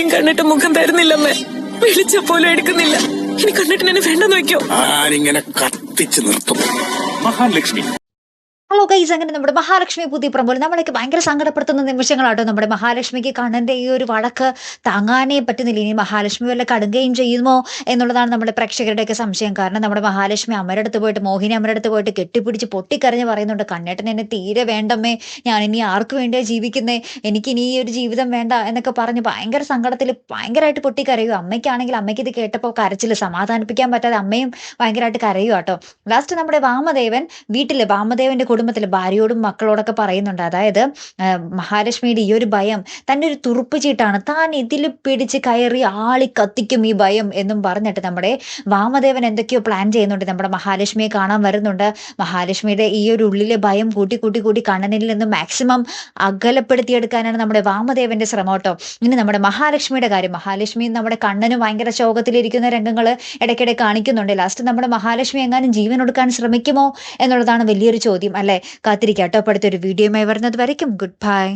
വിളിച്ചിട്ടും കണ്ണിട്ട് മുഖം തരുന്നില്ലമ്മേ. വിളിച്ചപ്പോലും എടുക്കുന്നില്ല. ഇനി കണ്ണിട്ടിന് എന്നെ വേണ്ടെന്ന് വെക്കോ? ആരിങ്ങനെ കത്തിച്ചു നിർത്തും. മഹാലക്ഷ്മി ഹലോ ഗൈസ്, അങ്ങനെ നമ്മുടെ മഹാലക്ഷ്മി പുതിയ പ്രമ്പോൾ നമ്മളൊക്കെ ഭയങ്കര സങ്കടപ്പെടുത്തുന്ന നിമിഷങ്ങളാട്ടോ. നമ്മുടെ മഹാലക്ഷ്മിക്ക് കണ്ണന്റെ ഈ ഒരു വഴക്ക് താങ്ങാനേ പറ്റുന്നില്ല. ഇനി മഹാലക്ഷ്മി വല്ല കടുങ്കയും ചെയ്യുമോ എന്നുള്ളതാണ് നമ്മുടെ പ്രേക്ഷകരുടെയൊക്കെ സംശയം. കാരണം നമ്മുടെ മഹാലക്ഷ്മി അമ്മയുടെ അടുത്ത് പോയിട്ട്, മോഹിനി അമ്മയുടെ അടുത്ത് പോയിട്ട് കെട്ടിപ്പിടിച്ച് പൊട്ടിക്കരഞ്ഞ് പറയുന്നുണ്ട്, കണ്ണേട്ടൻ എന്നെ തീരെ വേണ്ടമ്മേ, ഞാൻ ഇനി ആർക്ക് വേണ്ടിയാ ജീവിക്കുന്നേ, എനിക്കിനി ഈ ഒരു ജീവിതം വേണ്ട എന്നൊക്കെ പറഞ്ഞ് ഭയങ്കര സങ്കടത്തിൽ ഭയങ്കരമായിട്ട് പൊട്ടിക്കരയും. അമ്മയ്ക്കാണെങ്കിൽ അമ്മയ്ക്ക് ഇത് കേട്ടപ്പോൾ കരച്ചിൽ സമാധാനിപ്പിക്കാൻ പറ്റാതെ അമ്മയും ഭയങ്കരമായിട്ട് കരയും കേട്ടോ. ലാസ്റ്റ് നമ്മുടെ വാമദേവൻ വീട്ടില് വാമദേവന്റെ കുടുംബത്തിൽ ഭാര്യയോടും മക്കളോടൊക്കെ പറയുന്നുണ്ട്, അതായത് മഹാലക്ഷ്മിയുടെ ഈ ഒരു ഭയം തൻ്റെ ഒരു തുറുപ്പ് ചീട്ടാണ്, താൻ ഇതിൽ പിടിച്ച് കയറി ആളി കത്തിക്കും ഈ ഭയം എന്നും പറഞ്ഞിട്ട് നമ്മുടെ വാമദേവൻ എന്തൊക്കെയോ പ്ലാൻ ചെയ്യുന്നുണ്ട്. നമ്മുടെ മഹാലക്ഷ്മിയെ കാണാൻ വരുന്നുണ്ട്. മഹാലക്ഷ്മിയുടെ ഈ ഒരു ഉള്ളിലെ ഭയം കൂട്ടി കണ്ണനിൽ നിന്ന് മാക്സിമം അകലപ്പെടുത്തിയെടുക്കാനാണ് നമ്മുടെ വാമദേവന്റെ ശ്രമം കേട്ടോ. ഇനി നമ്മുടെ മഹാലക്ഷ്മിയുടെ കാര്യം, മഹാലക്ഷ്മി നമ്മുടെ കണ്ണനും ഭയങ്കര ശോകത്തിലിരിക്കുന്ന രംഗങ്ങൾ ഇടയ്ക്കിടെ കാണിക്കുന്നുണ്ട്. ലാസ്റ്റ് നമ്മുടെ മഹാലക്ഷ്മി എങ്ങാനും ജീവൻ കൊടുക്കാൻ ശ്രമിക്കുമോ എന്നുള്ളതാണ് വലിയൊരു ചോദ്യം അല്ലെ. കാത്തിരിക്കാട്ടോ. അടുത്തൊരു വീഡിയോയുമായി വരുന്നത് വരയ്ക്കും ഗുഡ് ബൈ.